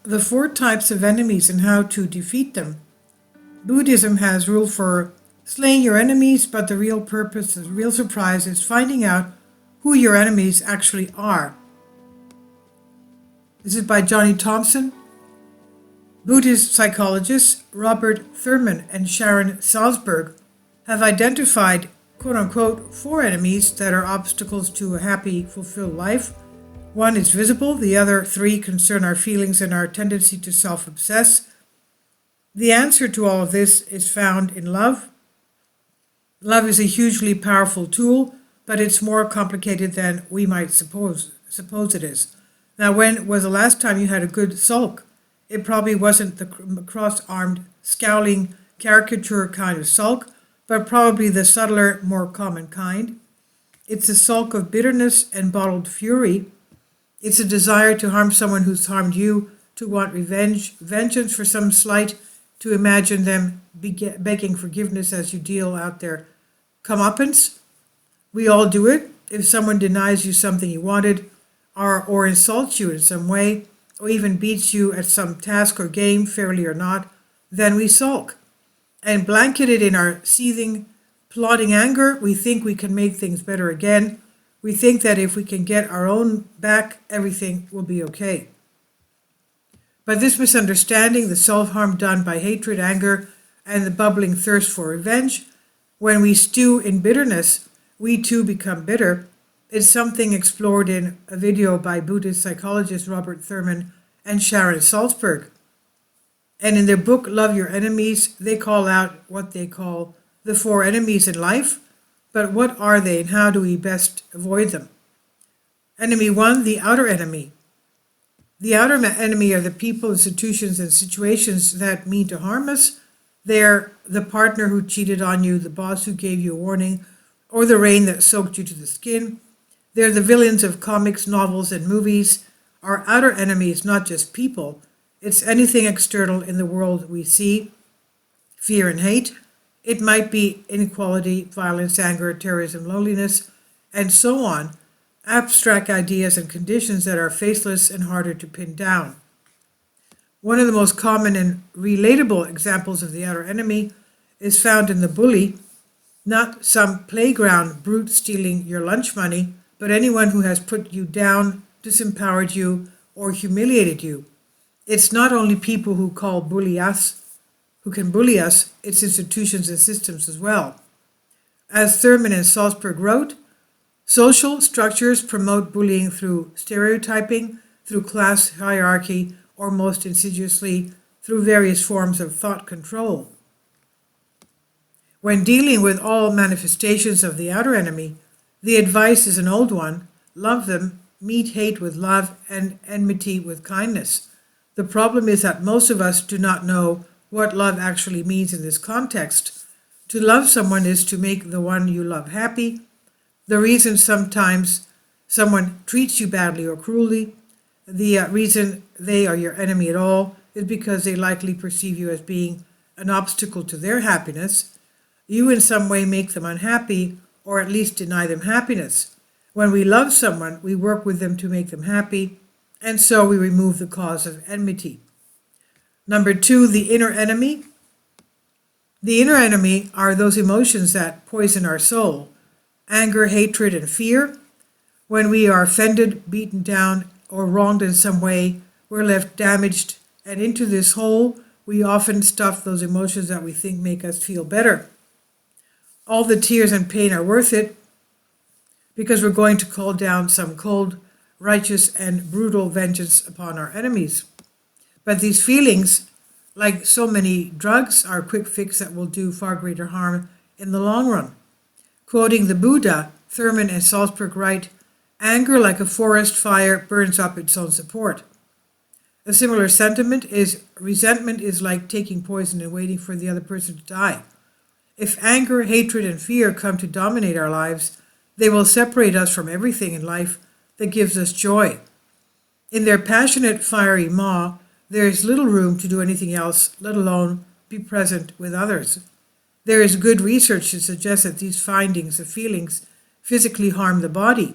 the four types of enemies and how to defeat them. Buddhism has rule for slaying your enemies, but the real purpose, the real surprise is finding out who your enemies actually are. This is by Johnny Thompson. Buddhist psychologists Robert Thurman and Sharon Salzberg have identified quote-unquote 4 enemies that are obstacles to a happy, fulfilled life. One is visible, the other 3 concern our feelings and our tendency to self-obsess. The answer to all of this is found in love. Love is a hugely powerful tool, but it's more complicated than we might suppose it is. Now, when was the last time you had a good sulk? It probably wasn't the cross-armed, scowling, caricature kind of sulk, but probably the subtler, more common kind. It's a sulk of bitterness and bottled fury. It's a desire to harm someone who's harmed you, to want revenge, vengeance for some slight, to imagine them begging forgiveness as you deal out their comeuppance. We all do it. If someone denies you something you wanted, or insults you in some way, or even beats you at some task or game, fairly or not, then we sulk. And blanketed in our seething, plodding anger, we think we can make things better again. We think that if we can get our own back, everything will be okay. But this misunderstanding, the self-harm done by hatred, anger, and the bubbling thirst for revenge, when we stew in bitterness, we too become bitter. It's something explored in a video by Buddhist psychologist Robert Thurman and Sharon Salzberg. And in their book, Love Your Enemies, they call out what they call the 4 enemies in life. But what are they and how do we best avoid them? Enemy 1, the outer enemy. The outer enemy are the people, institutions, and situations that mean to harm us. They're the partner who cheated on you, the boss who gave you a warning, or the rain that soaked you to the skin. They're the villains of comics, novels, and movies. Our outer enemy is not just people. It's anything external in the world we see. Fear and hate. It might be inequality, violence, anger, terrorism, loneliness, and so on. Abstract ideas and conditions that are faceless and harder to pin down. One of the most common and relatable examples of the outer enemy is found in the bully, not some playground brute stealing your lunch money, but anyone who has put you down, disempowered you, or humiliated you. It's not only people who can bully us, it's institutions and systems as well. As Thurman and Salzberg wrote, social structures promote bullying through stereotyping, through class hierarchy, or most insidiously, through various forms of thought control. When dealing with all manifestations of the outer enemy, the advice is an old one: love them, meet hate with love, and enmity with kindness. The problem is that most of us do not know what love actually means in this context. To love someone is to make the one you love happy. The reason sometimes someone treats you badly or cruelly, the reason they are your enemy at all, is because they likely perceive you as being an obstacle to their happiness. You in some way make them unhappy, or at least deny them happiness. When we love someone, we work with them to make them happy, and so we remove the cause of enmity. Number 2, the inner enemy. The inner enemy are those emotions that poison our soul: anger, hatred, and fear. When we are offended, beaten down, or wronged in some way, we're left damaged, and into this hole, we often stuff those emotions that we think make us feel better. All the tears and pain are worth it, because we're going to call down some cold, righteous, and brutal vengeance upon our enemies. But these feelings, like so many drugs, are a quick fix that will do far greater harm in the long run. Quoting the Buddha, Thurman and Salzberg write, "Anger, like a forest fire, burns up its own support." A similar sentiment is resentment is like taking poison and waiting for the other person to die. If anger, hatred, and fear come to dominate our lives, they will separate us from everything in life that gives us joy. In their passionate, fiery maw, there is little room to do anything else, let alone be present with others. There is good research to suggest that these findings of feelings physically harm the body.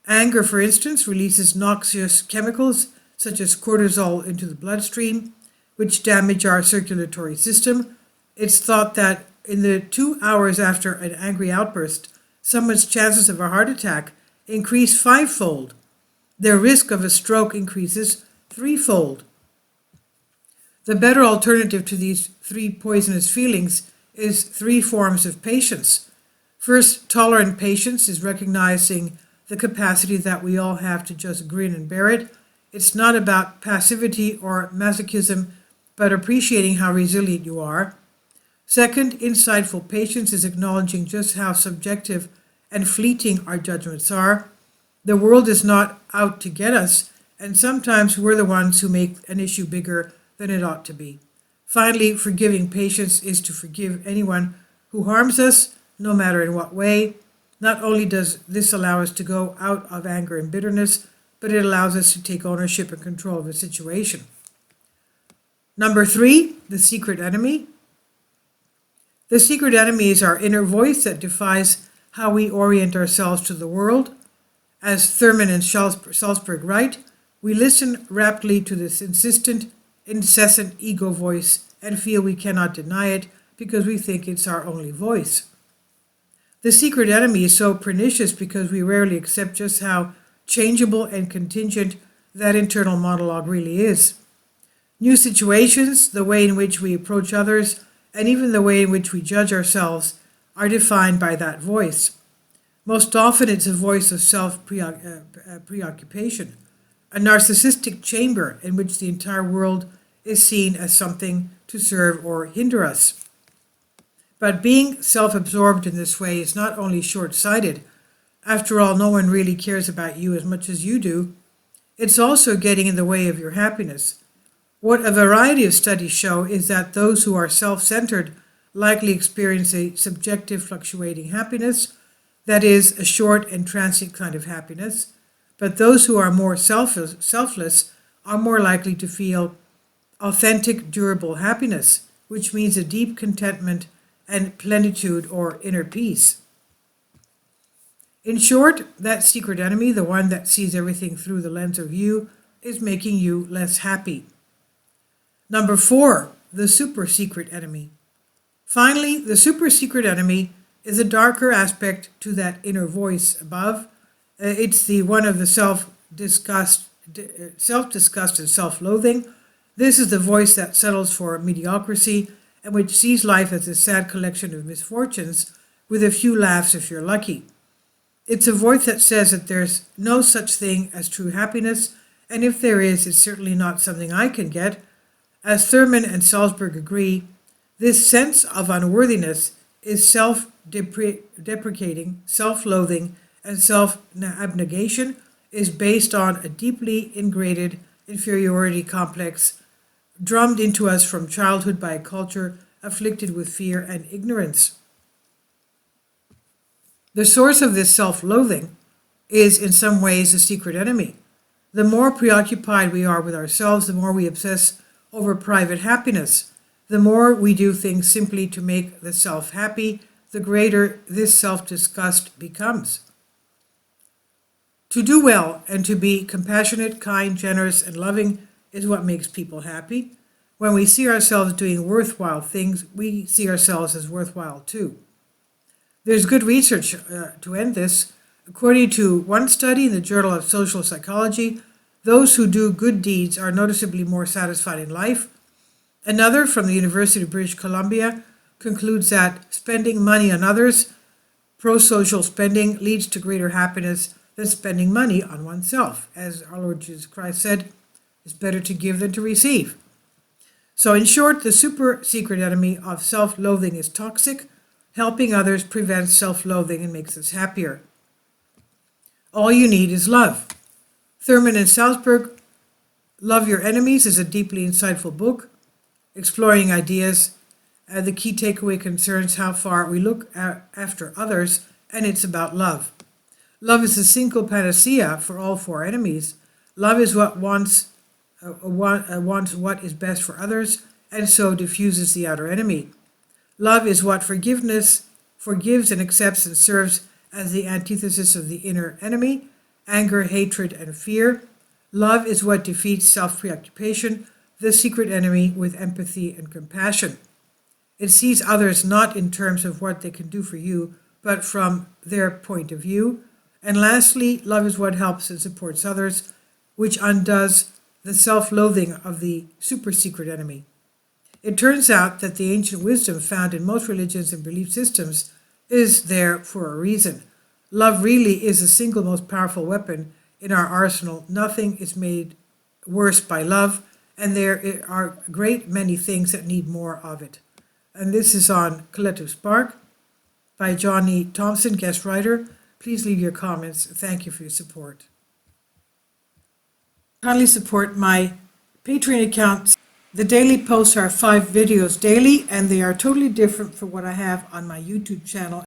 Anger, for instance, releases noxious chemicals such as cortisol, into the bloodstream, which damage our circulatory system. It's thought that in the 2 hours after an angry outburst, someone's chances of a heart attack increase fivefold. Their risk of a stroke increases threefold. The better alternative to these three poisonous feelings is three forms of patience. First, tolerant patience is recognizing the capacity that we all have to just grin and bear it. It's not about passivity or masochism, but appreciating how resilient you are. Second, insightful patience is acknowledging just how subjective and fleeting our judgments are. The world is not out to get us, and sometimes we're the ones who make an issue bigger than it ought to be. Finally, forgiving patience is to forgive anyone who harms us, no matter in what way. Not only does this allow us to go out of anger and bitterness, but it allows us to take ownership and control of the situation. Number 3, the secret enemy. The secret enemy is our inner voice that defies how we orient ourselves to the world. As Thurman and Salzberg write, we listen raptly to this insistent, incessant ego voice and feel we cannot deny it because we think it's our only voice. The secret enemy is so pernicious because we rarely accept just how changeable and contingent that internal monologue really is. New situations, the way in which we approach others, and even the way in which we judge ourselves are defined by that voice. Most often it's a voice of self-preoccupation, a narcissistic chamber in which the entire world is seen as something to serve or hinder us. But being self-absorbed in this way is not only short-sighted, after all, no one really cares about you as much as you do, it's also getting in the way of your happiness. What a variety of studies show is that those who are self-centered likely experience a subjective fluctuating happiness, that is, a short and transient kind of happiness, but those who are more selfless are more likely to feel authentic, durable happiness, which means a deep contentment and plenitude or inner peace. In short, that secret enemy, the one that sees everything through the lens of you, is making you less happy. Number 4, the super secret enemy. Finally, the super secret enemy is a darker aspect to that inner voice above. It's the one of the self-disgust and self-loathing. This is the voice that settles for mediocrity and which sees life as a sad collection of misfortunes with a few laughs if you're lucky. It's a voice that says that there's no such thing as true happiness, and if there is, it's certainly not something I can get. As Thurman and Salzberg agree, this sense of unworthiness is self-deprecating, self-loathing, and self-abnegation is based on a deeply ingrained inferiority complex drummed into us from childhood by a culture afflicted with fear and ignorance. The source of this self-loathing is in some ways a secret enemy. The more preoccupied we are with ourselves, the more we obsess over private happiness. The more we do things simply to make the self happy, the greater this self-disgust becomes. To do well and to be compassionate, kind, generous, and loving is what makes people happy. When we see ourselves doing worthwhile things, we see ourselves as worthwhile too. There's good research to end this. According to one study in the Journal of Social Psychology, those who do good deeds are noticeably more satisfied in life. Another from the University of British Columbia concludes that spending money on others, pro-social spending, leads to greater happiness than spending money on oneself. As our Lord Jesus Christ said, it's better to give than to receive. So in short, the super secret enemy of self-loathing is toxic. Helping others prevents self-loathing and makes us happier. All you need is love. Thurman and Salzberg, Love Your Enemies is a deeply insightful book, exploring ideas. The key takeaway concerns how far we look after others, and it's about love. Love is the single panacea for all 4 enemies. Love is what wants what is best for others, and so diffuses the outer enemy. Love is what forgives and accepts and serves as the antithesis of the inner enemy, anger, hatred, and fear. Love is what defeats self-preoccupation, the secret enemy with empathy and compassion. It sees others not in terms of what they can do for you, but from their point of view. And lastly, love is what helps and supports others, which undoes the self-loathing of the super secret enemy. It turns out that the ancient wisdom found in most religions and belief systems is there for a reason. Love really is the single most powerful weapon in our arsenal. Nothing is made worse by love, and there are a great many things that need more of it. And this is on Collective Spark by Johnny Thompson, guest writer. Please leave your comments. Thank you for your support. Kindly support my Patreon account. The daily posts are 5 videos daily, and they are totally different from what I have on my YouTube channel.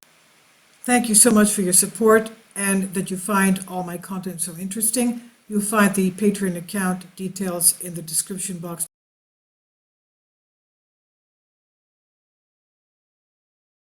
Thank you so much for your support and that you find all my content so interesting. You'll find the Patreon account details in the description box.